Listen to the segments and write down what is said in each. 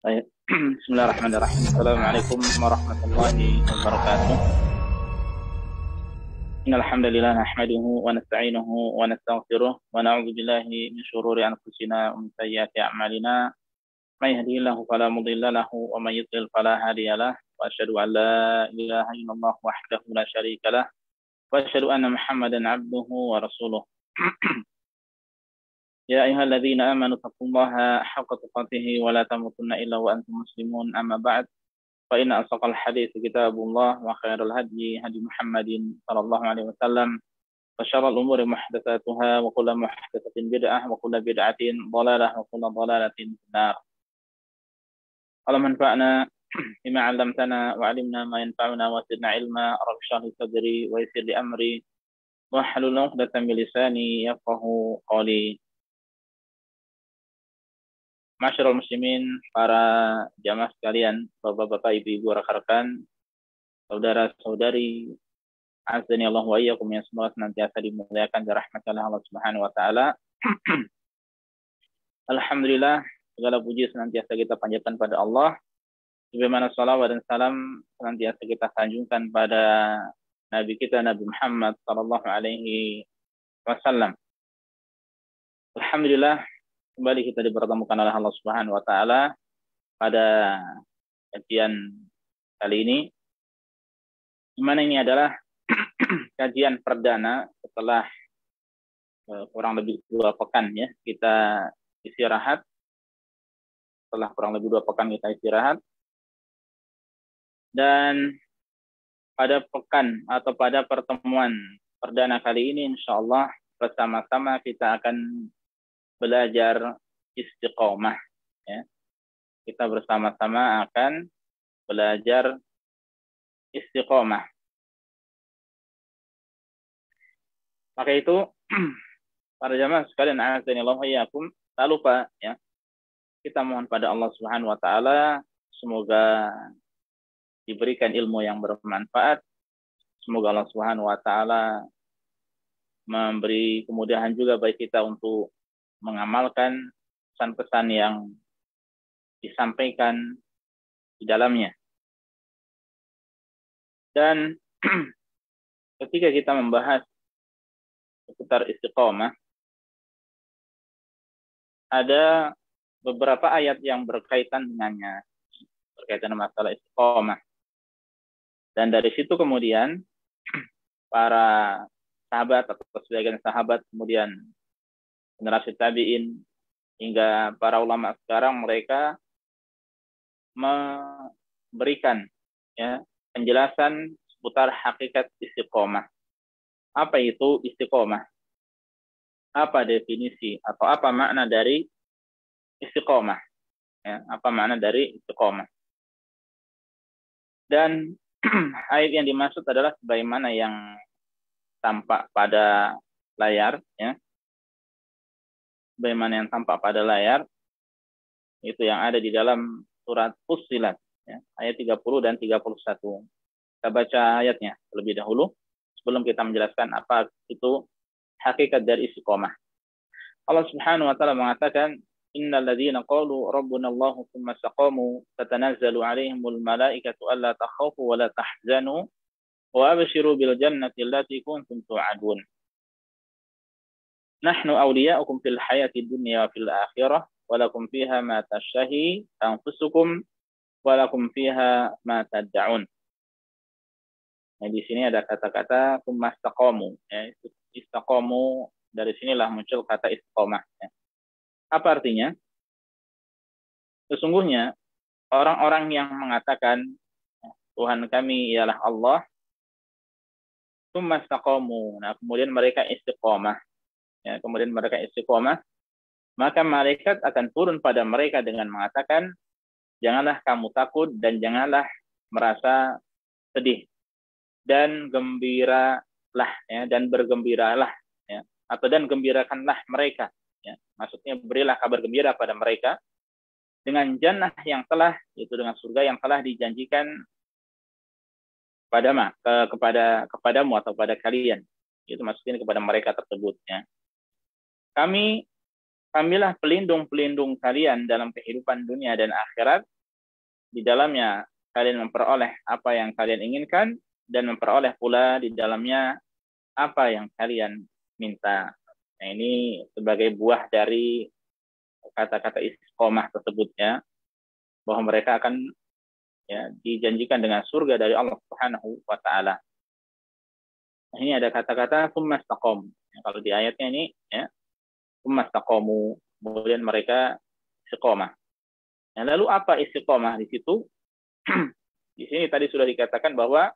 Baik. Bismillahirrahmanirrahim. Assalamualaikum warahmatullahi wabarakatuh. Innal hamdalillah nahmaduhu wa nasta'inuhu wa nastaghfiruh wa na'udzu billahi min shururi anfusina wa min sayyiati a'malina. May yahdihillahu fala mudilla lahu wa may yudlil fala hadiyalah. Wa asyhadu an la ilaha illallah wahdahu la syarika lah wa asyhadu anna Muhammadan 'abduhu wa rasuluh. يا أيها الذين آمنوا اتقوا الله حق تقاته ولا تموتن إلا وأنتم مسلمون أما بعد فإن أصدق الحديث كتاب الله وخير الهدي هدي محمد صلى الله عليه وسلم وشر الأمور محدثاتها وكل محدثة بدعة وكل بدعة ضلالة وكل ضلالة في النار. اللهم انفعنا بما علمتنا وعلمنا ما ينفعنا وزدنا علما رب اشرح لي صدري ويسر لي أمري واحلل عقدة من لساني يفقهوا قولي. Masyarul muslimin, para jamaah sekalian, bapak-bapak, ibu-ibu, rekan-rekan, saudara-saudari, azani Allah wa iyyakum yang semua senantiasa dimuliakan dan rahmatullah Allah Subhanahu wa taala. Alhamdulillah, segala puji senantiasa kita panjatkan pada Allah. Sebagaimana salawat dan salam senantiasa kita sanjungkan pada Nabi kita Nabi Muhammad sallallahu alaihi wasallam. Alhamdulillah, kembali kita dipertemukan oleh Allah Subhanahu wa taala pada kajian kali ini, di mana ini adalah kajian perdana setelah kurang lebih 2 pekan ya kita istirahat. Setelah kurang lebih 2 pekan kita istirahat, dan pada pekan atau pada pertemuan perdana kali ini insyaallah bersama-sama kita akan belajar istiqomah ya. Kita bersama-sama akan belajar istiqomah. Maka itu para jamaah sekalian a'azzanillahu wa iyyakum, tak lupa ya, kita mohon pada Allah Subhanahu wa taala semoga diberikan ilmu yang bermanfaat. Semoga Allah Subhanahu wa taala memberi kemudahan juga bagi kita untuk mengamalkan pesan-pesan yang disampaikan di dalamnya. Dan ketika kita membahas seputar istiqomah, ada beberapa ayat yang berkaitan dengannya, berkaitan dengan masalah istiqomah. Dan dari situ kemudian para sahabat atau sebagian sahabat, kemudian generasi tabi'in hingga para ulama sekarang, mereka memberikan ya penjelasan seputar hakikat istiqomah. Apa itu istiqomah? Apa definisi atau apa makna dari istiqomah? Ya, apa makna dari istiqomah? Dan ayat yang dimaksud adalah sebagaimana yang tampak pada layar ya. Sebagaimana yang tampak pada layar, itu yang ada di dalam surat Fussilat ya, ayat 30 dan 31. Kita baca ayatnya terlebih dahulu sebelum kita menjelaskan apa itu hakikat dari istiqomah. Allah Subhanahu wa taala mengatakan, innal ladzina qalu rabbuna Allah tsumma istaqamu tatanazzalu 'alaihimul malaikatu alla takhafu wa la tahzanu wa abshiru bil jannati allati kuntum tu'adun. Nahnu awliya'ukum fil hayati dunya wa fil akhirah wa lakum fiha ma tashtahi anfusukum wa lakum fiha ma tad'un. Nah, di sini ada kata-kata tsumma istaqamu ya. Istaqamu, dari sinilah muncul kata istiqomah ya. Apa artinya? Sesungguhnya orang-orang yang mengatakan Tuhan kami ialah Allah, tsumma istaqamu, nah kemudian mereka istiqomah ya, kemudian mereka istiqomah, maka malaikat akan turun pada mereka dengan mengatakan, janganlah kamu takut dan janganlah merasa sedih, dan gembiralah ya, dan bergembiralah ya, atau dan gembirakanlah mereka ya. Maksudnya berilah kabar gembira pada mereka dengan jannah yang telah, yaitu dengan surga yang telah dijanjikan kepadamu atau pada kalian. Itu maksudnya kepada mereka tersebut ya. Kami Ambillah pelindung-pelindung kalian dalam kehidupan dunia dan akhirat. Di dalamnya kalian memperoleh apa yang kalian inginkan dan memperoleh pula di dalamnya apa yang kalian minta. Nah, ini sebagai buah dari kata-kata istiqomah tersebut ya, bahwa mereka akan ya dijanjikan dengan surga dari Allah Subhanahu wa taala. Nah, ini ada kata-kata tsumastaqom. Ya, kalau di ayatnya ini ya, tsumastaqomu, kemudian mereka istiqomah. Nah, lalu apa istiqomah di situ? Di sini tadi sudah dikatakan bahwa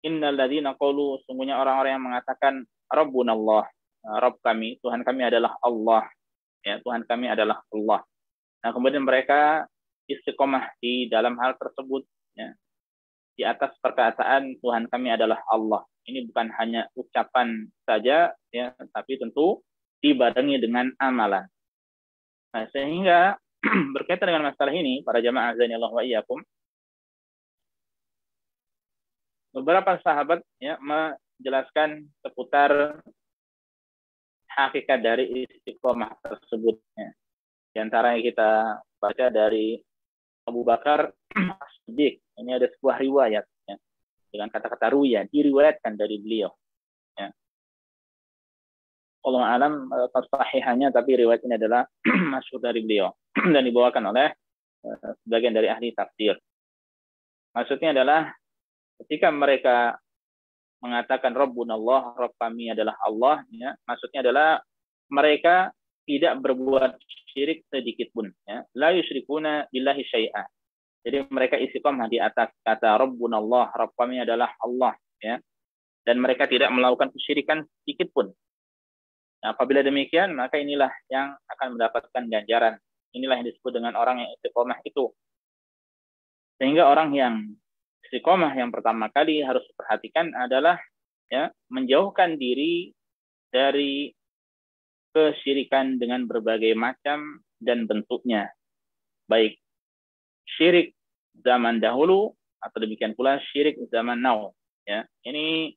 innal ladzina qalu, sungguhnya orang-orang yang mengatakan Rabbunallah, Rabb kami, Tuhan kami adalah Allah. Ya, Tuhan kami adalah Allah. Nah, kemudian mereka istiqomah di dalam hal tersebut ya, di atas perkataan Tuhan kami adalah Allah. Ini bukan hanya ucapan saja ya, tapi tentu dibarengi dengan amalan. Nah, sehingga berkaitan dengan masalah ini, para jamaah azanillahu wa iyyakum, beberapa sahabat ya menjelaskan seputar hakikat dari istiqomah tersebut. Ya. Di antara yang kita baca dari Abu Bakar As-Siddiq, ini ada sebuah riwayat ya, dengan kata-kata ruya, diriwayatkan dari beliau. Ya. Allah alam sahihannya, tapi riwayat ini adalah masyhur dari beliau dan dibawakan oleh sebagian dari ahli tafsir. Maksudnya adalah ketika mereka mengatakan Rabbunallah, Rabb kami adalah Allah, ya, maksudnya adalah mereka tidak berbuat syirik sedikit pun, ya. La yusyrikuna billahi syai'a. Jadi mereka istiqomah di atas kata Rabbunallah, Rabb kami adalah Allah, ya. Dan mereka tidak melakukan kesyirikan sedikit pun. Nah, apabila demikian, maka inilah yang akan mendapatkan ganjaran. Inilah yang disebut dengan orang yang istiqomah itu. Sehingga orang yang istiqomah yang pertama kali harus diperhatikan adalah ya, menjauhkan diri dari kesyirikan dengan berbagai macam dan bentuknya. Baik syirik zaman dahulu atau demikian pula syirik zaman now. Ya, ini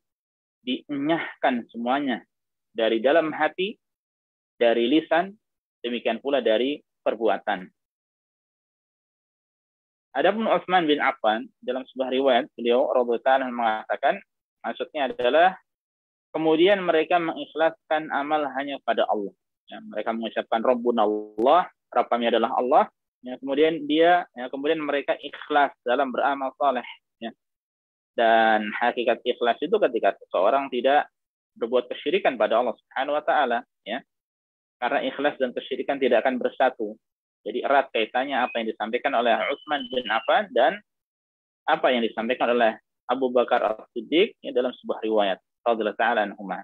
dienyahkan semuanya dari dalam hati, dari lisan, demikian pula dari perbuatan. Adapun Utsman bin Affan dalam sebuah riwayat beliau radhiyallahu ta'ala mengatakan, maksudnya adalah kemudian mereka mengikhlaskan amal hanya pada Allah. Ya, mereka mengucapkan Rabbunallah, Rabb kami adalah Allah. Ya, kemudian mereka ikhlas dalam beramal saleh. Ya. Dan hakikat ikhlas itu ketika seseorang tidak berbuat kesyirikan pada Allah Subhanahu wa taala, ya. Karena ikhlas dan kesyirikan tidak akan bersatu. Jadi erat kaitannya apa yang disampaikan oleh Utsman bin Affan dan apa yang disampaikan oleh Abu Bakar As-Siddiq dalam sebuah riwayat radhiyallahu ta'ala anhuma.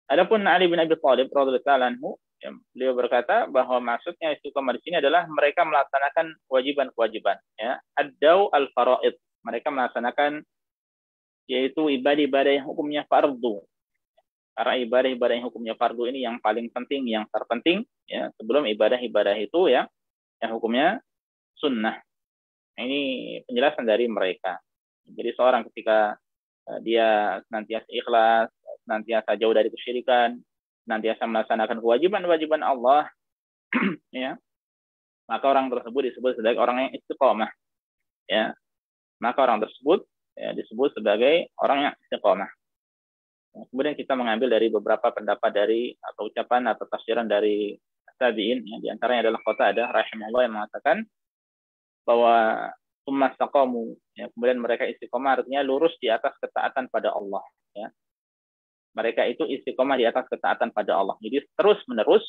Adapun Ali bin Abi Thalib radhiyallahu ta'ala anhu, ya, beliau berkata bahwa maksudnya istiqomah di sini adalah mereka melaksanakan kewajiban-kewajiban, ya, ad-daw al-faraid. Mereka melaksanakan yaitu ibadah-ibadah yang hukumnya fardu. Karena ibadah-ibadah yang hukumnya fardu ini yang paling penting, yang terpenting, ya, sebelum ibadah-ibadah itu ya, yang hukumnya sunnah. Ini penjelasan dari mereka. Jadi seorang ketika dia senantiasa ikhlas, senantiasa jauh dari kesyirikan, senantiasa melaksanakan kewajiban-kewajiban Allah, ya, maka orang tersebut disebut sebagai orang yang istiqomah. Ya, maka orang tersebut ya, disebut sebagai orang yang istiqomah. Kemudian kita mengambil dari beberapa pendapat dari atau ucapan atau tafsiran dari tabi'in, yang diantaranya adalah Qatadah rahimahullah yang mengatakan bahwa tsumastaqamu, ya, kemudian mereka istiqomah artinya lurus di atas ketaatan pada Allah. Ya. Mereka itu istiqomah di atas ketaatan pada Allah. Jadi terus menerus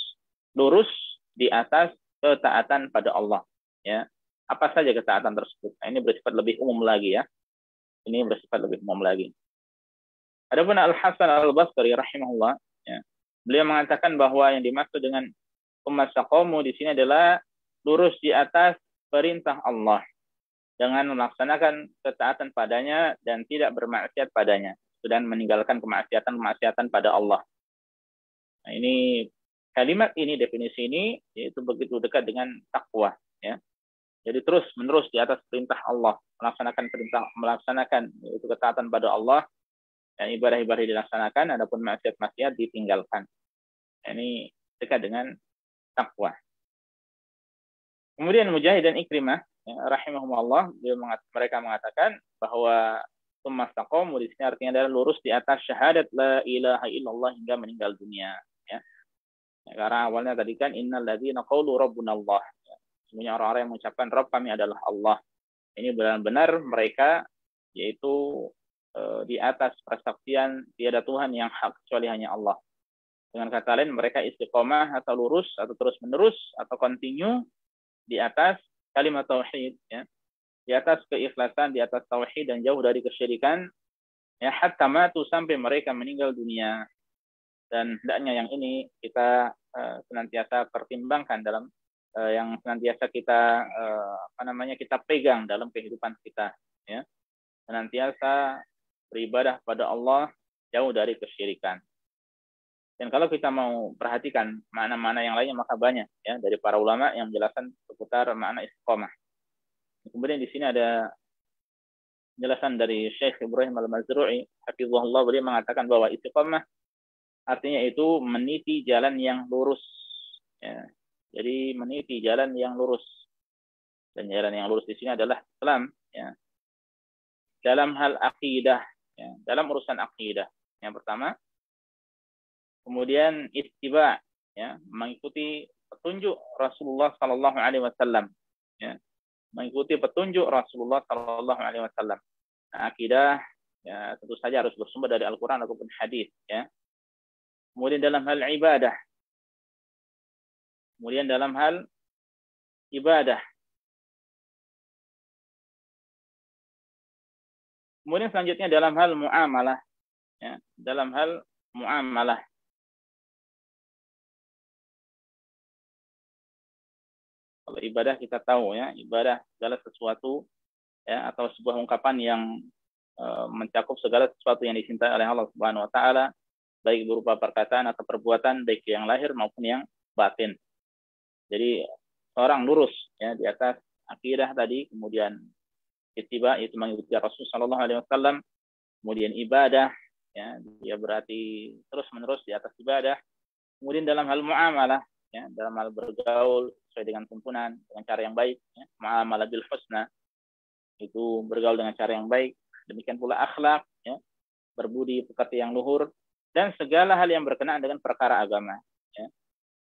lurus di atas ketaatan pada Allah. Ya. Apa saja ketaatan tersebut? Nah, ini bersifat lebih umum lagi ya. Ini bersifat lebih umum lagi. Adapun Al-Hasan Al-Basri rahimahullah, ya, beliau mengatakan bahwa yang dimaksud dengan tsumastaqamu di sini adalah lurus di atas perintah Allah dengan melaksanakan ketaatan padanya dan tidak bermaksiat padanya dan meninggalkan kemaksiatan pada Allah. Nah, ini kalimat ini, definisi ini yaitu begitu dekat dengan takwa, ya. Jadi terus menerus di atas perintah Allah, melaksanakan yaitu ketaatan pada Allah. Dan ibadah-ibadah dilaksanakan, adapun maksiat-maksiat ditinggalkan. Ini dekat dengan taqwa. Kemudian Mujahid dan Ikrimah ya, rahimahumullah, mereka mengatakan bahwa tsumma istaqamu di sini artinya adalah lurus di atas syahadat la ilaha illallah hingga meninggal dunia ya. Karena awalnya tadi kan innal ladzina qalu rabbuna Allah. Ya. Semuanya orang-orang yang mengucapkan Rabb kami adalah Allah. Ini benar-benar mereka yaitu di atas persaksian tiada Tuhan yang hak kecuali hanya Allah. Dengan kata lain mereka istiqomah atau lurus atau terus menerus atau continue di atas kalimat tauhid ya. Di atas keikhlasan, di atas tauhid dan jauh dari kesyirikan ya, hatta matu sampai mereka meninggal dunia. Dan hendaknya yang ini kita senantiasa pertimbangkan dalam yang senantiasa kita kita pegang dalam kehidupan kita ya. Senantiasa beribadah pada Allah jauh dari kesyirikan. Dan kalau kita mau perhatikan makna-makna yang lainnya maka banyak ya dari para ulama yang menjelaskan seputar makna istiqomah. Kemudian di sini ada penjelasan dari Syekh Ibrahim Al-Mazru'i, hafizahullah, beliau mengatakan bahwa istiqomah artinya itu meniti jalan yang lurus. Ya. Jadi meniti jalan yang lurus. Dan jalan yang lurus di sini adalah Islam. Ya. Dalam hal akidah, ya. Dalam urusan akidah. Yang pertama, kemudian ittiba, ya, mengikuti petunjuk Rasulullah Sallallahu Alaihi Wasallam. Ya. Mengikuti petunjuk Rasulullah Sallallahu Alaihi Wasallam. Nah, akidah ya tentu saja harus bersumber dari Al-Quran ataupun hadis ya. Kemudian dalam hal ibadah. Kemudian dalam hal ibadah. Kemudian selanjutnya dalam hal muamalah ya, dalam hal muamalah. Kalau ibadah kita tahu ya, ibadah segala sesuatu ya atau sebuah ungkapan yang mencakup segala sesuatu yang dicintai oleh Allah Subhanahu wa taala, baik berupa perkataan atau perbuatan, baik yang lahir maupun yang batin. Jadi orang lurus ya di atas akidah tadi, kemudian ittiba itu mengikuti Rasul sallallahu alaihi wasallam, kemudian ibadah ya, dia berarti terus-menerus di atas ibadah. Kemudian dalam hal muamalah ya, dalam hal bergaul sesuai dengan tuntunan dengan cara yang baik ya, muamalah bil husna, itu bergaul dengan cara yang baik. Demikian pula akhlak ya, berbudi pekerti yang luhur, dan segala hal yang berkenaan dengan perkara agama ya.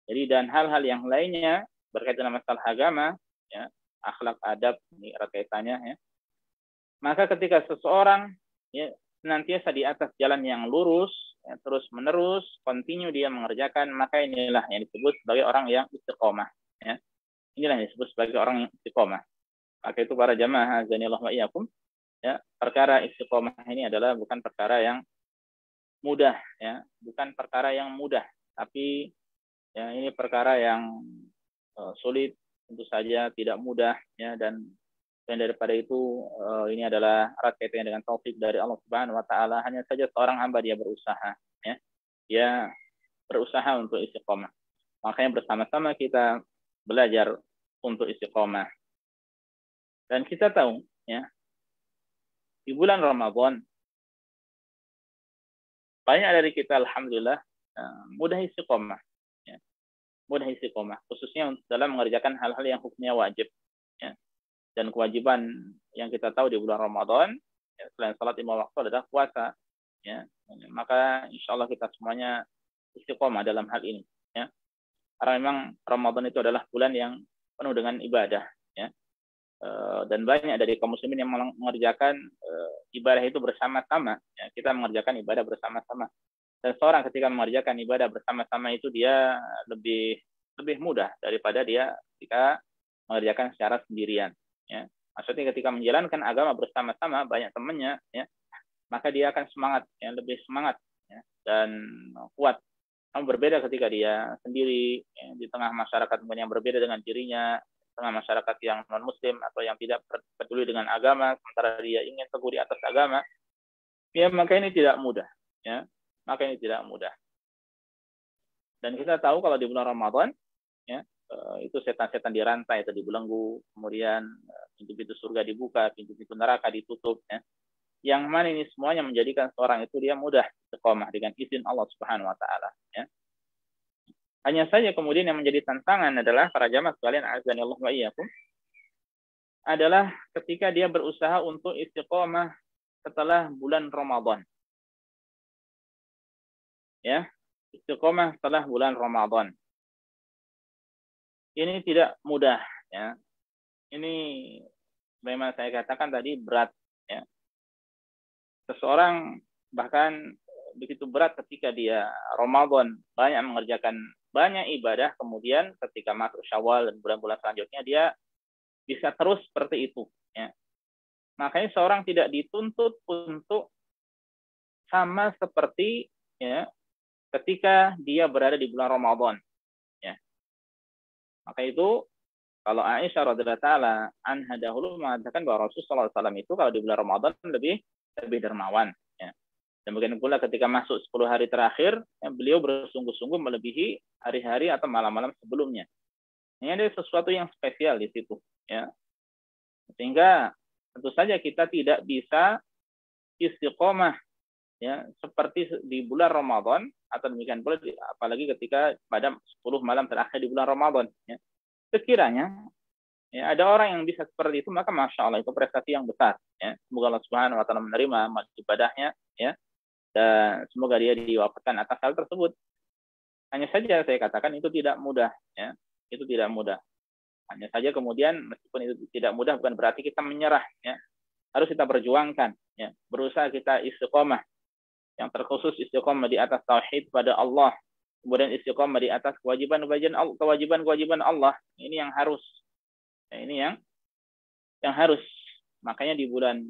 Jadi dan hal-hal yang lainnya berkaitan dengan masalah agama ya, akhlak, adab, ini erat kaitannya ya. Maka ketika seseorang ya senantiasa di atas jalan yang lurus ya, terus menerus continue dia mengerjakan, maka inilah yang disebut sebagai orang yang istiqomah ya. Inilah yang disebut sebagai orang yang istiqomah. Maka itu para jamaah azanillahu wa iyyakum ya, perkara istiqomah ini adalah bukan perkara yang mudah ya, bukan perkara yang mudah, tapi ya ini perkara yang sulit, tentu saja tidak mudah ya, dan daripada itu ini adalah erat kaitannya dengan taufik dari Allah Subhanahu wa taala. Hanya saja seorang hamba dia berusaha ya. Dia berusaha untuk istiqomah. Makanya bersama-sama kita belajar untuk istiqomah. Dan kita tahu ya, di bulan Ramadan banyak dari kita alhamdulillah mudah istiqomah ya. Mudah istiqomah khususnya dalam mengerjakan hal-hal yang hukumnya wajib ya. Dan kewajiban yang kita tahu di bulan Ramadan ya, selain salat 5 waktu adalah puasa ya. Maka insyaallah kita semuanya istiqomah dalam hal ini ya. Karena memang Ramadan itu adalah bulan yang penuh dengan ibadah ya. Dan banyak dari kaum muslimin yang mengerjakan ibadah itu bersama-sama ya. Kita mengerjakan ibadah bersama-sama, dan seorang ketika mengerjakan ibadah bersama-sama itu dia lebih mudah daripada dia ketika mengerjakan secara sendirian ya. Maksudnya ketika menjalankan agama bersama-sama banyak temannya ya, maka dia akan semangat ya, lebih semangat ya, dan kuat. Namun berbeda ketika dia sendiri ya, di tengah masyarakat yang berbeda dengan dirinya, tengah masyarakat yang non muslim atau yang tidak peduli dengan agama, sementara dia ingin teguh di atas agama ya, maka ini tidak mudah ya, maka ini tidak mudah. Dan kita tahu kalau di bulan Ramadan ya, itu setan-setan dirantai atau dibelenggu, kemudian pintu-pintu surga dibuka, pintu-pintu neraka ditutup ya. Yang mana ini semuanya menjadikan seorang itu dia mudah istiqomah dengan izin Allah Subhanahu wa taala ya. Hanya saja kemudian yang menjadi tantangan adalah para jamaah sekalian, azani Allah wa iyyakum, adalah ketika dia berusaha untuk istiqomah setelah bulan Ramadan. Ya, istiqomah setelah bulan Ramadan. Ini tidak mudah, ya. Ini memang saya katakan tadi berat, ya. Seseorang bahkan begitu berat ketika dia Ramadan banyak mengerjakan banyak ibadah, kemudian ketika masuk Syawal dan bulan-bulan selanjutnya dia bisa terus seperti itu, ya. Makanya seorang tidak dituntut untuk sama seperti, ya, ketika dia berada di bulan Ramadan, ya. Maka itu kalau Aisyah radhiyallahu taala anha dahulu mengatakan bahwa Rasulullah SAW itu kalau di bulan Ramadan lebih dermawan, ya. Demikian pula ketika masuk 10 hari terakhir, ya, beliau bersungguh-sungguh melebihi hari-hari atau malam-malam sebelumnya. Ini ada sesuatu yang spesial di situ, ya. Sehingga tentu saja kita tidak bisa istiqomah, ya, seperti di bulan Ramadan, atau demikian pula apalagi ketika pada 10 malam terakhir di bulan Ramadan, ya. Sekiranya, ya, ada orang yang bisa seperti itu, maka masya Allah itu prestasi yang besar, ya. Semoga Allah Subhanahu Wa Taala menerima ibadahnya, ya, dan semoga dia diwafatkan atas hal tersebut. Hanya saja saya katakan itu tidak mudah, ya. Itu tidak mudah. Hanya saja kemudian meskipun itu tidak mudah bukan berarti kita menyerah, ya. Harus kita perjuangkan, ya. Berusaha kita istiqomah. Yang terkhusus istiqomah di atas tauhid pada Allah. Kemudian istiqomah di atas kewajiban-kewajiban Allah. Ini yang harus. Ya, ini yang harus. Makanya di bulan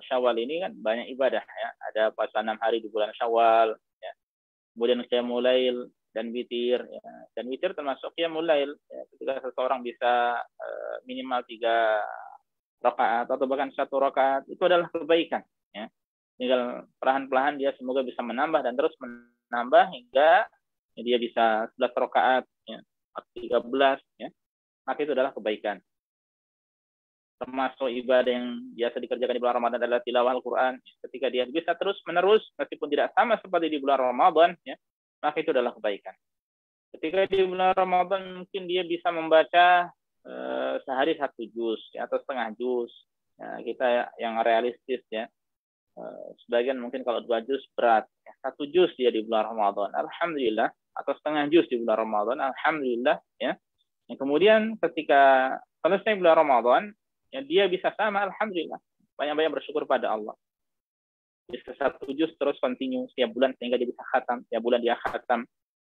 Syawal ini kan banyak ibadah, ya. Ada puasa 6 hari di bulan Syawal, ya. Kemudian qiyamul lail dan witir, ya. Dan witir termasuk qiyamul lail, ya. Ketika seseorang bisa minimal 3 rakaat atau bahkan 1 rakaat, itu adalah kebaikan, ya. Tinggal perlahan-perlahan dia semoga bisa menambah dan terus menambah hingga dia bisa 11 rakaat, ya, 13, ya. Maka itu adalah kebaikan. Termasuk ibadah yang biasa dikerjakan di bulan Ramadan adalah tilawah Al-Quran. Ketika dia bisa terus-menerus, meskipun tidak sama seperti di bulan Ramadan, ya, maka itu adalah kebaikan. Ketika di bulan Ramadan mungkin dia bisa membaca sehari 1 juz, ya, atau setengah juz. Ya, kita yang realistis, ya. Sebagian mungkin kalau 2 juz berat. Ya, 1 juz dia di bulan Ramadan, alhamdulillah. Atau setengah juz di bulan Ramadan, alhamdulillah, ya. Yang kemudian ketika selesai bulan Ramadan, ya, dia bisa sama, alhamdulillah. Banyak-banyak bersyukur pada Allah. Bisa 1 juz terus continue setiap bulan sehingga dia bisa khatam, setiap bulan dia khatam.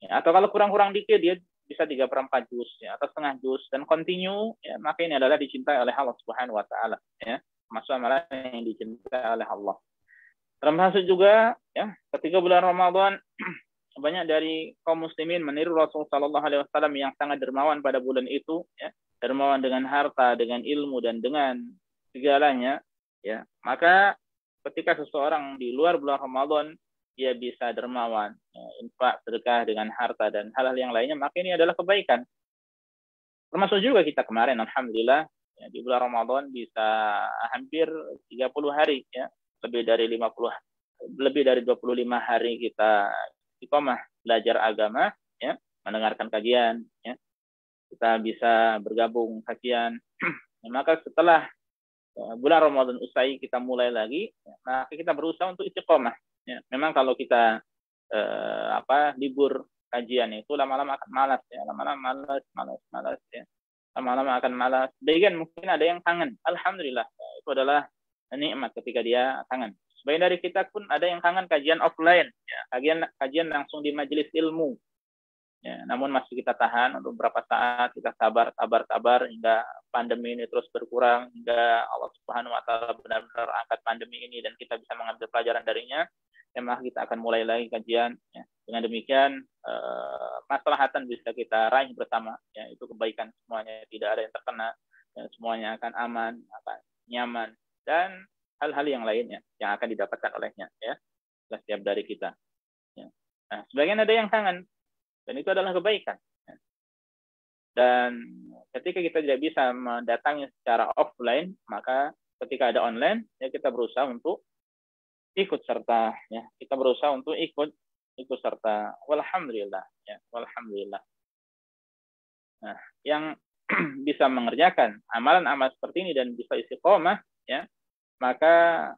Ya, atau kalau kurang-kurang dikit dia bisa 3/4 juz, ya, atau setengah juz dan continue, ya, maka ini adalah dicintai oleh Allah Subhanahu Wa Taala, ya. Masuk amalan yang dicintai oleh Allah. Termasuk juga, ya, ketika bulan Ramadan banyak dari kaum muslimin meniru Rasulullah Shallallahu Alaihi Wasallam yang sangat dermawan pada bulan itu, ya. Dermawan dengan harta, dengan ilmu dan dengan segalanya, ya. Maka ketika seseorang di luar bulan Ramadan dia bisa dermawan, ya, infak, sedekah dengan harta dan hal-hal yang lainnya, maka ini adalah kebaikan. Termasuk juga kita kemarin, alhamdulillah, ya, di bulan Ramadan bisa hampir 30 hari, ya, lebih dari 25 hari kita istiqomah belajar agama, ya, mendengarkan kajian, ya. Kita bisa bergabung kajian. Maka setelah bulan Ramadan usai kita mulai lagi, ya, maka kita berusaha untuk istiqomah, ya. Memang kalau kita libur kajian itu lama-lama akan malas, ya. Lama-lama malas, ya. Lama-lama akan malas. Bagian mungkin ada yang kangen. Alhamdulillah, ya, itu adalah nikmat ketika dia kangen. Sebagian dari kita pun ada yang kangen kajian offline, ya. Kajian langsung di majelis ilmu. Ya, namun masih kita tahan untuk beberapa saat, kita sabar hingga pandemi ini terus berkurang, hingga Allah Subhanahu Wa Taala benar-benar angkat pandemi ini dan kita bisa mengambil pelajaran darinya. Maka kita akan mulai lagi kajian, ya. Dengan demikian maslahatan bisa kita raih bersama, ya. Itu kebaikan semuanya, tidak ada yang terkena, ya. Semuanya akan aman, akan nyaman dan hal-hal yang lainnya yang akan didapatkan olehnya, ya, setiap dari kita, ya. Nah, sebagian ada yang kangen. Dan itu adalah kebaikan. Dan ketika kita tidak bisa mendatangi secara offline, maka ketika ada online, ya kita berusaha untuk ikut serta, ya. Kita berusaha untuk ikut serta. Walhamdulillah, ya. Walhamdulillah. Nah, yang bisa mengerjakan amalan-amalan seperti ini dan bisa istiqomah, ya, maka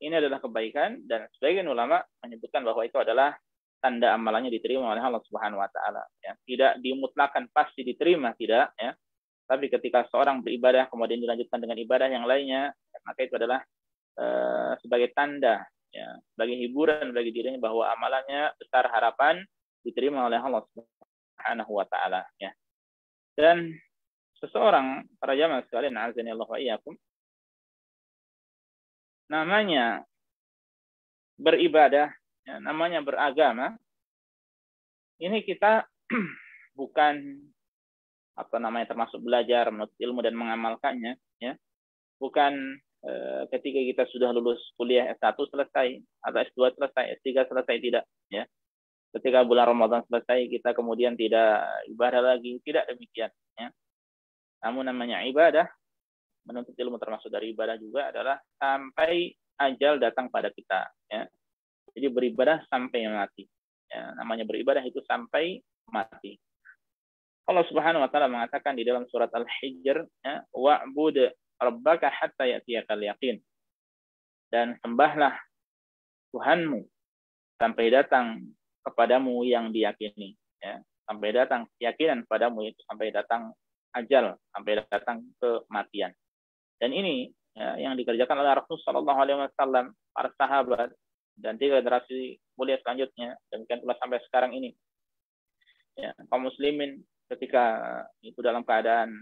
ini adalah kebaikan, dan sebagian ulama menyebutkan bahwa itu adalah tanda amalannya diterima oleh Allah Subhanahu wa taala, ya. Tidak dimutlakan pasti diterima, tidak, ya. Tapi ketika seorang beribadah kemudian dilanjutkan dengan ibadah yang lainnya, maka itu adalah sebagai tanda, ya, sebagai hiburan bagi dirinya bahwa amalannya besar harapan diterima oleh Allah Subhanahu wa taala, ya. Dan seseorang, para jamaah sekalian, azani Allah wa iyyakum, namanya beribadah, ya, namanya beragama, ini kita bukan termasuk belajar, menuntut ilmu dan mengamalkannya, ya. Bukan ketika kita sudah lulus kuliah S1 selesai, atau S2 selesai, S3 selesai, tidak, ya. Ketika bulan Ramadan selesai kita kemudian tidak ibadah lagi, tidak demikian, ya. Namun namanya ibadah, menuntut ilmu termasuk dari ibadah juga, adalah sampai ajal datang pada kita, ya. Jadi beribadah sampai mati, ya. Namanya beribadah itu sampai mati. Allah Subhanahu wa taala mengatakan di dalam surat Al-Hijr, ya, wa'bud rabbaka hatta ya'tiyakal yaqin. Dan sembahlah Tuhanmu sampai datang kepadamu yang diyakini, ya. Sampai datang keyakinan padamu, itu sampai datang ajal, sampai datang kematian. Dan ini, ya, yang dikerjakan oleh Rasulullah Shallallahu Alaihi Wasallam, para sahabat, dan 3 generasi mulia selanjutnya, dan pula sampai sekarang ini, ya, kaum muslimin ketika itu dalam keadaan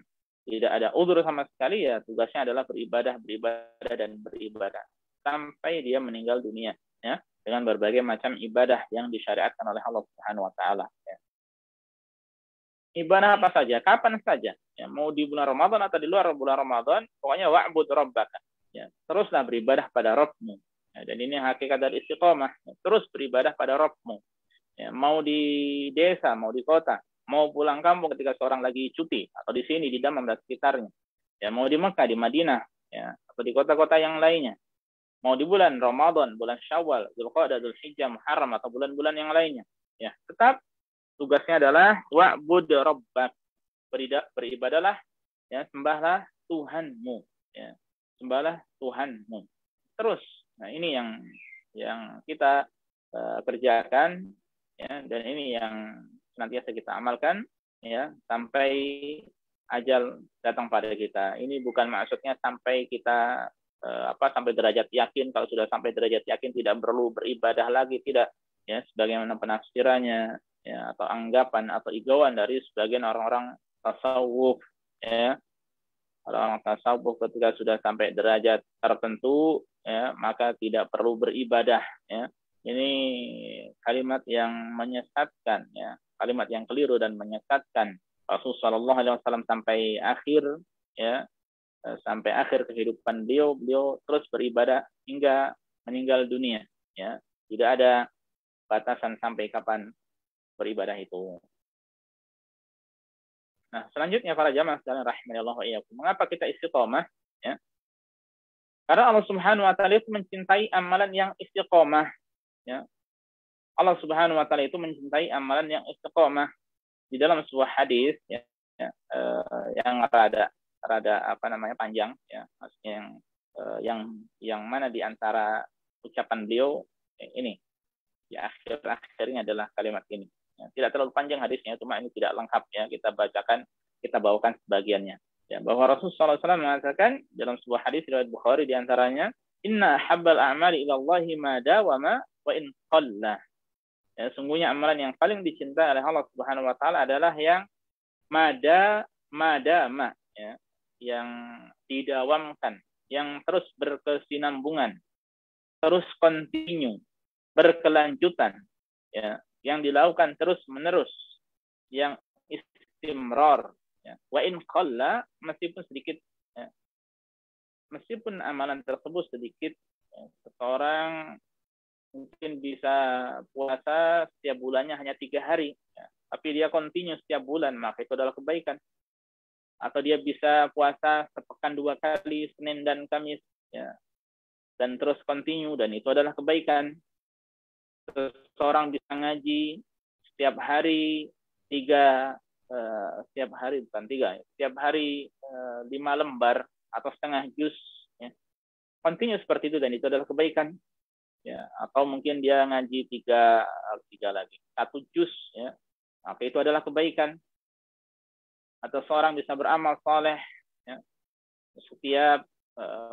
tidak ada udzur sama sekali, ya tugasnya adalah beribadah dan beribadah sampai dia meninggal dunia, ya, dengan berbagai macam ibadah yang disyariatkan oleh Allah Subhanahu wa taala, ya. Ibadah apa saja, kapan saja, ya, mau di bulan Ramadan atau di luar bulan Ramadan, pokoknya wa'bud rabbaka, ya, teruslah beribadah pada Rabbmu, ya, dan ini hakikat dari istiqomah, ya, terus beribadah pada Rabbmu, ya, mau di desa, mau di kota, mau pulang kampung ketika seorang lagi cuti, atau di sini di Damam dan sekitarnya, ya, mau di Mekah, di Madinah, ya, atau di kota-kota yang lainnya, mau di bulan Ramadan, bulan Syawal, Dzulqa'dah, Dzulhijjah, Muharram, atau bulan-bulan yang lainnya, ya, tetap tugasnya adalah wa'bud rabbak, beribadahlah, ya, sembahlah Tuhanmu, ya, sembahlah Tuhanmu terus. Nah, ini yang kita kerjakan, ya, dan ini yang senantiasa kita amalkan, ya, sampai ajal datang pada kita. Ini bukan maksudnya sampai kita sampai derajat yakin. Kalau sudah sampai derajat yakin tidak perlu beribadah lagi, tidak, ya, sebagaimana penafsirannya, ya, atau anggapan atau igauan dari sebagian orang-orang tasawuf, ya. Orang-orang tasawuf ketika sudah sampai derajat tertentu, ya, maka tidak perlu beribadah, ya. Ini kalimat yang menyesatkan, ya, kalimat yang keliru dan menyesatkan. Rasulullah Shallallahu Alaihi Wasallam sampai akhir, ya, sampai akhir kehidupan beliau terus beribadah hingga meninggal dunia, ya. Tidak ada batasan sampai kapan beribadah itu. Nah, selanjutnya para jamaah sekalian rahimanallah wa iyyakum, mengapa kita istiqomah, ya? Karena Allah Subhanahu wa taala itu mencintai amalan yang istiqomah, ya. Allah Subhanahu wa taala itu mencintai amalan yang istiqomah. Di dalam sebuah hadis, ya, yang rada panjang, ya, maksudnya yang mana di antara ucapan beliau ini di akhirnya adalah kalimat ini. Ya, tidak terlalu panjang hadisnya, cuma ini tidak lengkap, ya, kita bawakan sebagiannya. Ya, bahwa Rasulullah SAW mengatakan dalam sebuah hadis riwayat Bukhari di antaranya, inna habbal a'mali ilallahi ma dawama wa in qalla. Ya, sungguhnya amalan yang paling dicintai oleh Allah Subhanahu wa taala adalah yang madama, ya, yang didawamkan, yang terus berkesinambungan, terus kontinu, berkelanjutan, ya, yang dilakukan terus-menerus, yang istimrar, ya. Wa in qalla, meskipun sedikit, ya, meskipun amalan tersebut sedikit, ya, seseorang mungkin bisa puasa setiap bulannya hanya 3 hari, ya, tapi dia kontinu setiap bulan, maka itu adalah kebaikan. Atau dia bisa puasa sepekan 2 kali, Senin dan Kamis, ya, dan terus kontinu, dan itu adalah kebaikan. Seseorang bisa ngaji setiap hari 3 setiap hari, bukan 3, setiap hari 5 lembar atau setengah juz, ya. Continue seperti itu, dan itu adalah kebaikan. Ya, atau mungkin dia ngaji 3 lagi, 1 juz, ya. Maka itu adalah kebaikan. Atau seorang bisa beramal soleh, ya, setiap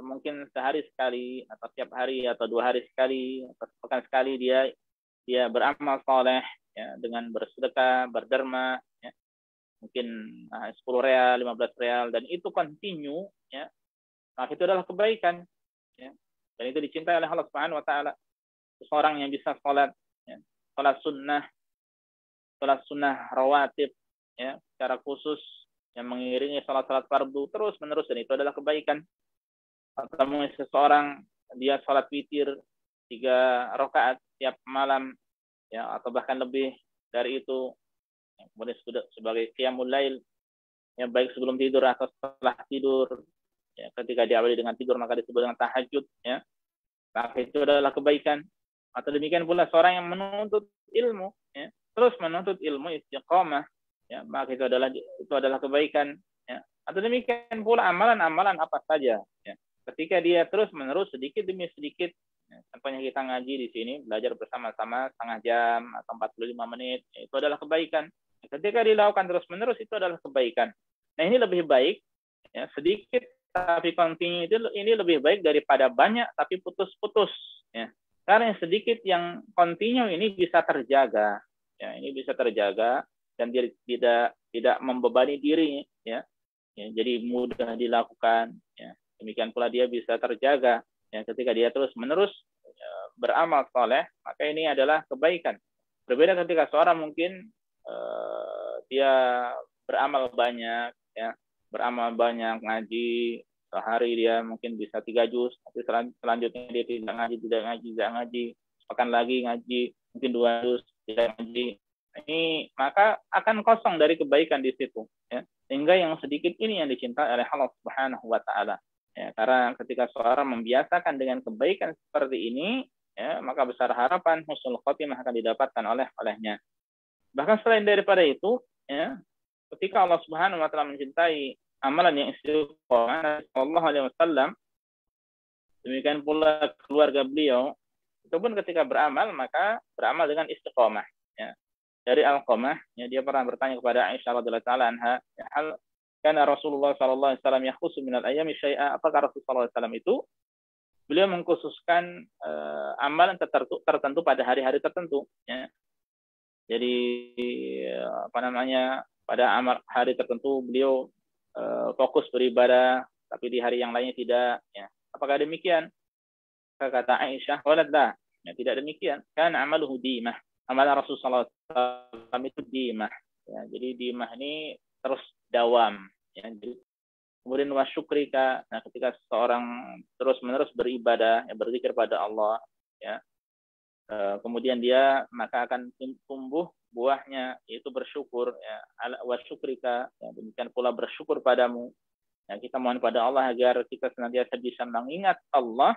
mungkin sehari sekali, atau setiap hari, atau 2 hari sekali, atau sepekan sekali dia beramal soleh, ya, dengan bersedekah, berderma, ya, mungkin 10 real, 15 real, dan itu continue, ya, maka itu adalah kebaikan, ya. Dan itu dicintai oleh Allah Subhanahu wa taala. Seorang yang bisa sholat, ya, sholat sunnah rawatib, ya, secara khusus, yang mengiringi sholat fardu terus menerus, dan itu adalah kebaikan. Atau mungkin seseorang dia sholat witir 3 rakaat tiap malam, ya, atau bahkan lebih dari itu, ya, kemudian sebagai qiyamul lail, ya, baik sebelum tidur atau setelah tidur, ya, ketika diawali dengan tidur maka disebut dengan tahajud, ya, maka itu adalah kebaikan. Atau demikian pula seorang yang menuntut ilmu, ya, terus menuntut ilmu istiqomah, ya, maka itu adalah kebaikan, ya. Atau demikian pula amalan-amalan apa saja, ya, ketika dia terus menerus sedikit demi sedikit, ya, contohnya kita ngaji di sini belajar bersama-sama setengah jam atau 45 menit, ya, itu adalah kebaikan. Ketika dilakukan terus menerus itu adalah kebaikan. Nah, ini lebih baik, ya, sedikit tapi continue, ini lebih baik daripada banyak tapi putus-putus, ya. Karena yang sedikit yang continue ini bisa terjaga, ya, ini bisa terjaga dan dia tidak membebani diri, ya. Ya, jadi mudah dilakukan, ya. Demikian pula dia bisa terjaga, ya, ketika dia terus menerus, ya, beramal soleh, maka ini adalah kebaikan. Berbeda ketika seorang mungkin dia beramal banyak, ya, ngaji sehari dia mungkin bisa 3 juz, tapi selanjutnya dia tidak ngaji, sepekan lagi ngaji mungkin 2 juz, tidak ngaji. Ini maka akan kosong dari kebaikan di situ, ya. Sehingga yang sedikit ini yang dicintai oleh Allah Subhanahu wa taala. Ya, karena ketika seorang membiasakan dengan kebaikan seperti ini, ya, maka besar harapan husnul khotimah akan didapatkan olehnya. Bahkan selain daripada itu, ya, ketika Allah Subhanahu wa taala mencintai amalan yang istiqomah, sallallahu alaihi wasallam, demikian pula keluarga beliau, itu pun ketika beramal maka beramal dengan istiqomah, ya. Dari Alqamah, ya, dia pernah bertanya kepada Aisyah radhiyallahu taala anha, ya, hal kana Rasulullah sallallahu alaihi wasallam yakhussu min al-ayami syai'a, apakah Rasulullah sallallahu alaihi wasallam itu beliau mengkhususkan amalan tertentu pada hari-hari tertentu, ya. Jadi apa namanya, pada hari tertentu beliau fokus beribadah, tapi di hari yang lainnya tidak, ya. Apakah demikian? Kata Aisyah, waladlah, ya, tidak demikian. Kan amaluhu dimah, amalan Rasulullah SAW itu dimah, ya. Jadi dimah ini terus dawam, ya. Jadi, kemudian wasyukrika, nah, ketika seseorang terus menerus beribadah, ya, berzikir pada Allah, ya, kemudian dia maka akan tumbuh buahnya, yaitu bersyukur, ya, wasyukrika, ya, demikian pula bersyukur padamu. Ya, kita mohon pada Allah agar kita senantiasa bisa mengingat Allah.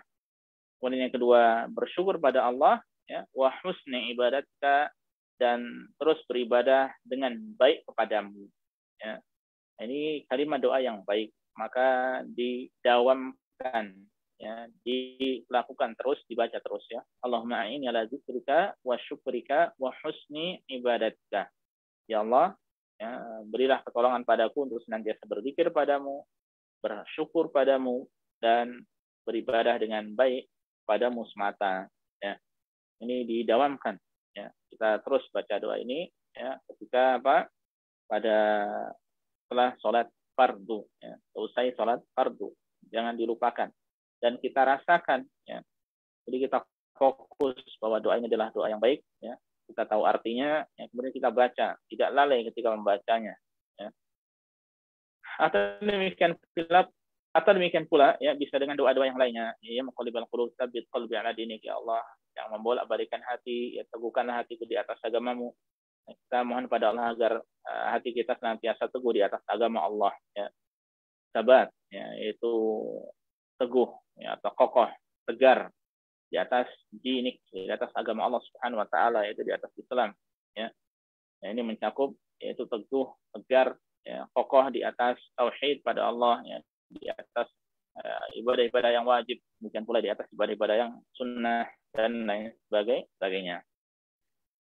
Kemudian yang kedua, bersyukur pada Allah, ya, wa husni ibadatka, dan terus beribadah dengan baik kepadamu, ya. Ini kalimat doa yang baik, maka didawamkan, ya, dilakukan terus, dibaca terus, ya. Allahumma a'inni ala dzikrika wa syukrika wa husni ibadatika. Ya Allah, ya, berilah pertolongan padaku untuk senantiasa berzikir padamu, bersyukur padamu, dan beribadah dengan baik padamu semata, ya. Ini didawamkan, ya. Kita terus baca doa ini, ya, ketika apa? Pada setelah sholat fardu, ya. Usai sholat fardu, jangan dilupakan. Dan kita rasakan, ya. Jadi kita fokus bahwa doa ini adalah doa yang baik, ya. Kita tahu artinya, ya, kemudian kita baca, tidak lalai ketika membacanya, ya. Atau demikian pula, ya, bisa dengan doa-doa yang lainnya, ya, muqallibal qulub tsabbit qalbi ala dinik, ya Allah, yang membolak-balikan hati, ya, teguhkanlah hatiku di atas agamamu. Kita mohon pada Allah agar hati kita senantiasa teguh di atas agama Allah, ya. Sabat, ya, itu teguh, ya, atau kokoh, tegar di atas dinik, di atas agama Allah Subhanahu wa taala, yaitu di atas Islam, ya. Nah, ini mencakup yaitu teguh, tegar, ya, kokoh di atas tauhid pada Allah, ya, di atas ibadah-ibadah yang wajib, demikian pula di atas ibadah-ibadah yang sunnah dan lain sebagainya.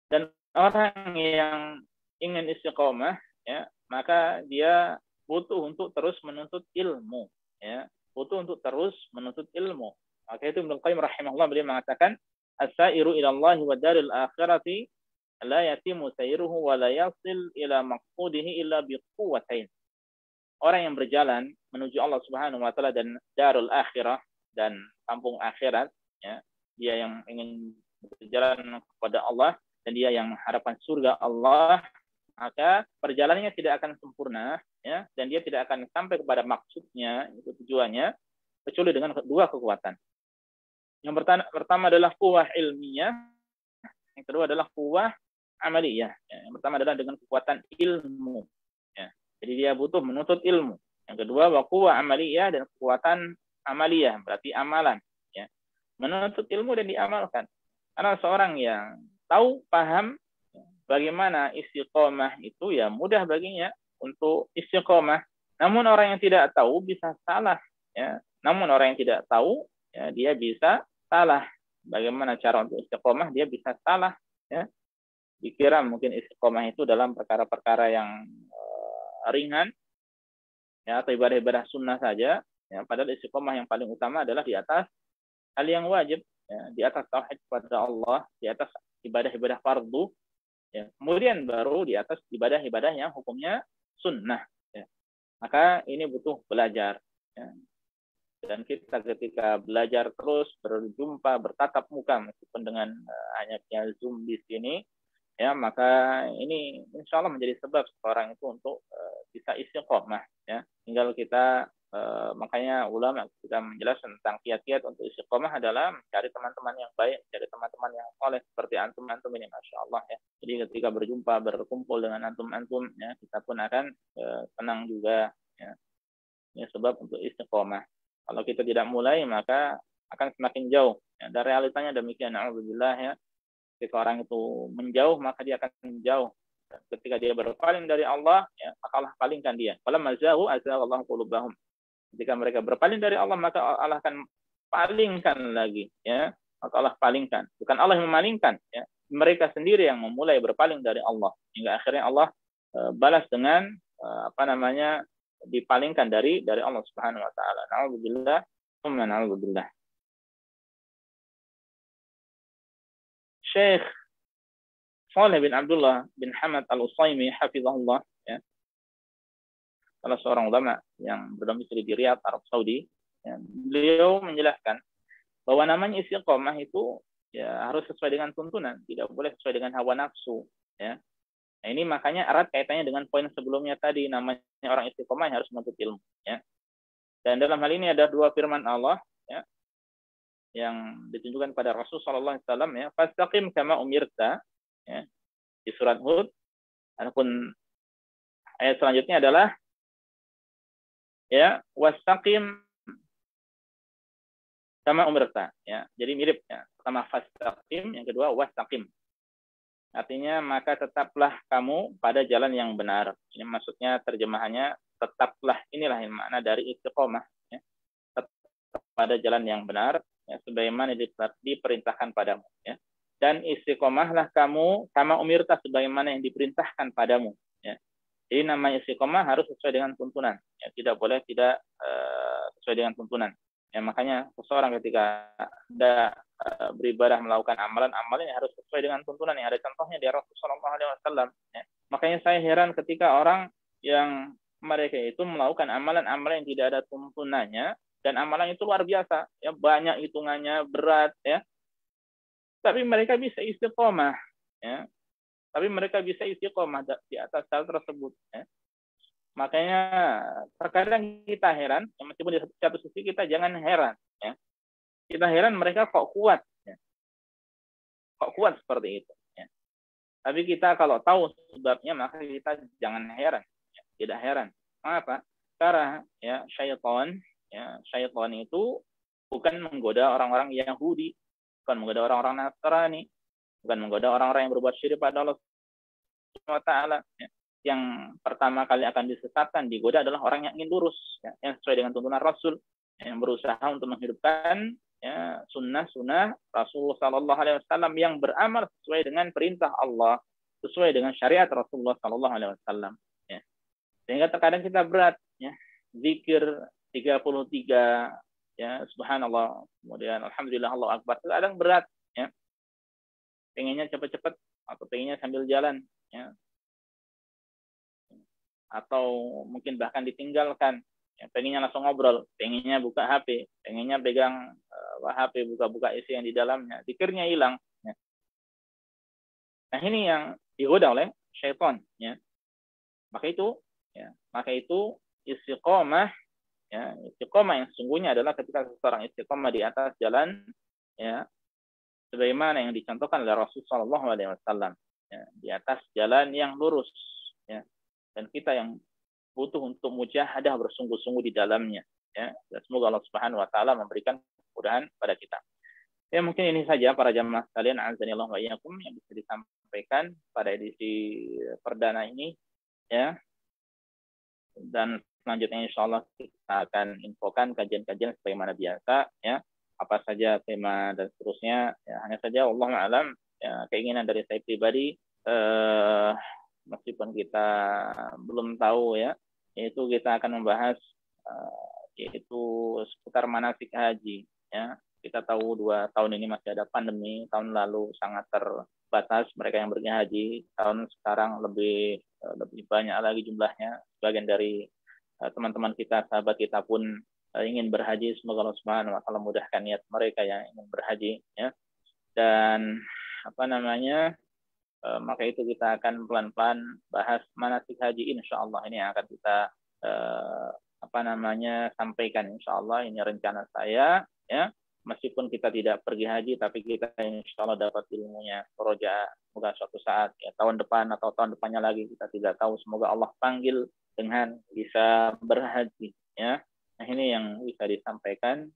Dan orang yang ingin istiqomah, ya, maka dia butuh untuk terus menuntut ilmu, ya, butuh untuk terus menuntut ilmu. Maka itu Ibnu Qayyim rahimahullah beliau mengatakan, as-sairu ila Allah wa daril akhirati la yatimu sayruhu wa la yasil ila maqsudihi illa biquwwatain. Orang yang berjalan menuju Allah Subhanahu wa taala dan darul akhirah dan kampung akhirat, ya, dia yang ingin berjalan kepada Allah dan dia yang mengharapkan surga Allah, maka perjalanannya tidak akan sempurna, ya, dan dia tidak akan sampai kepada maksudnya, itu tujuannya, kecuali dengan dua kekuatan. Yang pertama adalah quwwah ilmiah, yang kedua adalah quwwah amaliyah. Yang pertama adalah dengan kekuatan ilmu. Ya. Jadi dia butuh menuntut ilmu. Yang kedua quwwah amaliyah, dan kekuatan amaliyah, berarti amalan. Ya. Menuntut ilmu dan diamalkan. Karena seorang yang tahu, paham bagaimana istiqomah itu, ya mudah baginya untuk istiqomah. Namun orang yang tidak tahu bisa salah. Ya. Namun orang yang tidak tahu, ya, dia bisa salah. Bagaimana cara untuk istiqomah, dia bisa salah. Ya. Dikira mungkin istiqomah itu dalam perkara-perkara yang ringan, ya, atau ibadah-ibadah sunnah saja. Ya. Padahal istiqomah yang paling utama adalah di atas hal yang wajib, ya, di atas tauhid kepada Allah, di atas ibadah-ibadah fardu, ya. Kemudian baru di atas ibadah-ibadah yang hukumnya sunnah. Ya. Maka ini butuh belajar. Ya. Dan kita ketika belajar terus, berjumpa, bertatap muka, meskipun dengan hanya Zoom di sini, ya, maka ini insya Allah menjadi sebab seorang itu untuk bisa istiqomah. Ya. Tinggal kita, makanya ulama kita menjelaskan tentang kiat-kiat untuk istiqomah adalah mencari teman-teman yang baik, mencari teman-teman yang soleh seperti antum-antum ini, masya Allah, ya. Jadi ketika berjumpa, berkumpul dengan antum-antum, ya, kita pun akan tenang juga. Ya. Ini sebab untuk istiqomah. Kalau kita tidak mulai, maka akan semakin jauh. Ya. Dan realitanya demikian. Alhamdulillah, ya. Ketika orang itu menjauh, maka dia akan menjauh. Dan ketika dia berpaling dari Allah, ya, maka Allah palingkan dia. Falamma zaghu azaghallahu qulubahum. Ketika mereka berpaling dari Allah, maka Allah akan palingkan lagi. Ya. Maka Allah palingkan. Bukan Allah yang memalingkan. Ya. Mereka sendiri yang memulai berpaling dari Allah. Hingga akhirnya Allah balas dengan dipalingkan dari Allah Subhanahu wa taala. Na'udzubillah, tsumma na'udzubillah. Syekh Shalih bin Abdullah bin Hamad Al-Utsaimin hafizahullah, ya, salah seorang ulama yang berdomisili di Riyadh, Arab Saudi, ya, beliau menjelaskan bahwa namanya istiqomah itu, ya, harus sesuai dengan tuntunan, tidak boleh sesuai dengan hawa nafsu, ya. Nah, ini makanya erat kaitannya dengan poin sebelumnya tadi, namanya orang istiqomah yang harus menuntut ilmu, ya. Dan dalam hal ini ada dua firman Allah, ya, yang ditunjukkan pada Rasul sallallahu alaihi wasallam, ya, fastaqim kama umirta, ya, di surat Hud. Adapun ayat selanjutnya adalah, ya, wastaqim kama umirta, ya. Jadi mirip, ya. Pertama fastaqim, yang kedua wastaqim. Artinya maka tetaplah kamu pada jalan yang benar. Ini maksudnya terjemahannya tetaplah, inilah yang makna dari istiqomah, ya. Tetap pada jalan yang benar, ya, sebagaimana diperintahkan padamu, ya. Dan istiqomahlah kamu kama umirta, sebagaimana yang diperintahkan padamu, ya. Jadi namanya istiqomah harus sesuai dengan tuntunan, ya. Tidak boleh tidak sesuai dengan tuntunan. Ya, makanya seseorang ketika ada beribadah, melakukan amalan-amalan yang harus sesuai dengan tuntunan yang ada contohnya di Rasulullah SAW. Ya. Makanya saya heran ketika orang yang mereka itu melakukan amalan-amalan yang tidak ada tuntunannya, dan amalan itu luar biasa, ya, banyak hitungannya, berat, ya. Tapi mereka bisa istiqomah, ya. Tapi mereka bisa istiqomah di atas hal tersebut, ya. Makanya terkadang kita heran, meskipun di satu sisi kita jangan heran, ya. Kita heran mereka kok kuat, ya. Kok kuat seperti itu, ya. Tapi kita kalau tahu sebabnya, maka kita jangan heran, ya. Tidak heran. Mengapa? Karena, ya, syaitan itu bukan menggoda orang-orang Yahudi, bukan menggoda orang-orang Nasrani, bukan menggoda orang-orang yang berbuat syirik pada Allah Subhanahu wa taala, ya. yang pertama kali akan disesatkan, digoda adalah orang yang ingin lurus, ya, yang sesuai dengan tuntunan Rasul, yang berusaha untuk menghidupkan ya, sunnah-sunnah Rasulullah Sallallahu Alaihi Wasallam, yang beramal sesuai dengan perintah Allah, sesuai dengan syariat Rasulullah Sallallahu Alaihi Wasallam. Ya. Sehingga terkadang kita berat, ya, zikir 33, ya, subhanallah, kemudian alhamdulillah, Allah akbar, terkadang berat, ya, pengennya cepat-cepat atau pengennya sambil jalan, ya, atau mungkin bahkan ditinggalkan, ya, pengennya langsung ngobrol, pengennya buka HP, pengennya pegang HP, buka-buka isi yang di dalamnya, zikirnya hilang. Ya. Nah ini yang digoda oleh syaitan. Ya. Maka itu istiqomah, ya, istiqomah yang sesungguhnya adalah ketika seseorang istiqomah di atas jalan, ya, sebagaimana yang dicontohkan oleh Rasulullah Shallallahu Alaihi Wasallam, ya, di atas jalan yang lurus, ya, dan kita yang butuh untuk mujahadah bersungguh-sungguh di dalamnya, ya. Dan semoga Allah Subhanahu Wa Taala memberikan kemudahan pada kita. Ya mungkin ini saja para jamaah sekalian, azanillahu wa iyyakum, yang bisa disampaikan pada edisi perdana ini, ya. Dan selanjutnya insya Allah kita akan infokan kajian-kajian sebagaimana biasa, ya, apa saja tema dan seterusnya, ya, hanya saja Wallahu a'lam, ya, keinginan dari saya pribadi, meskipun kita belum tahu, ya, yaitu kita akan membahas yaitu seputar manasik haji, ya. Kita tahu 2 tahun ini masih ada pandemi, tahun lalu sangat terbatas mereka yang pergi haji, tahun sekarang lebih banyak lagi jumlahnya. Sebagian dari teman-teman kita, sahabat kita pun ingin berhaji, semoga Allah Subhanahu Wa Taala mudahkan niat mereka yang ingin berhaji, ya. Dan maka itu kita akan pelan-pelan bahas manasik haji, insya Allah ini yang akan kita sampaikan, insya Allah ini rencana saya, ya. Meskipun kita tidak pergi haji, tapi kita insya Allah dapat ilmunya. Semoga suatu saat, ya, tahun depan atau tahun depannya lagi, kita tidak tahu, semoga Allah panggil dengan bisa berhaji, ya. Nah ini yang bisa disampaikan,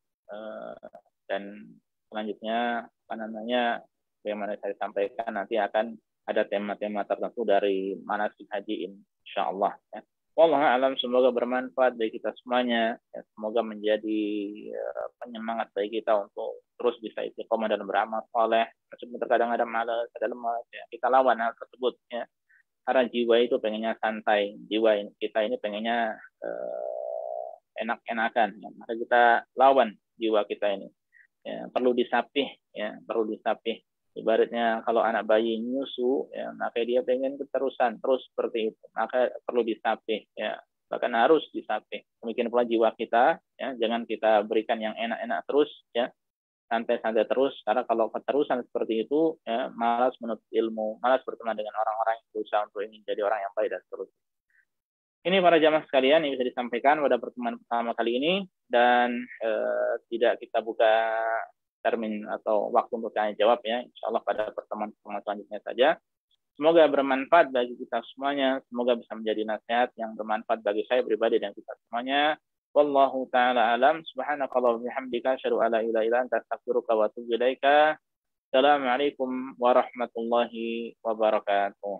dan selanjutnya bagaimana saya sampaikan, nanti akan ada tema-tema tertentu dari manasik haji, insya Allah, ya. Wallahu a'lam, semoga bermanfaat bagi kita semuanya, ya, semoga menjadi penyemangat bagi kita untuk terus bisa istiqomah dan beramal saleh. Meskipun terkadang ada malas, ada lemas, ya, kita lawan hal tersebut, ya. Karena jiwa itu pengennya santai, jiwa kita ini pengennya enak-enakan, ya. Maka kita lawan jiwa kita ini, ya, perlu disapih, ya, perlu disapih. Ibaratnya kalau anak bayi nyusu, ya, maka dia pengen keterusan terus seperti itu, maka perlu disapih, ya, bahkan harus disapih. Demikian pula jiwa kita, ya, jangan kita berikan yang enak-enak terus, ya, santai-santai terus, karena kalau keterusan seperti itu, ya, malas menuntut ilmu, malas berteman dengan orang-orang yang berusaha untuk ingin jadi orang yang baik dan seterusnya. Ini para jamaah sekalian yang bisa disampaikan pada pertemuan pertama kali ini, dan tidak kita buka termin atau waktu untuk tanya jawab, ya, insya Allah pada pertemuan selanjutnya saja. Semoga bermanfaat bagi kita semuanya, semoga bisa menjadi nasihat yang bermanfaat bagi saya pribadi dan kita semuanya. Wallahu ta'ala alam, subhanakallah wa bihamdika, asyhadu an la ilaha illa anta, astaghfiruka wa atubu ilaika. Assalamualaikum warahmatullahi wabarakatuh.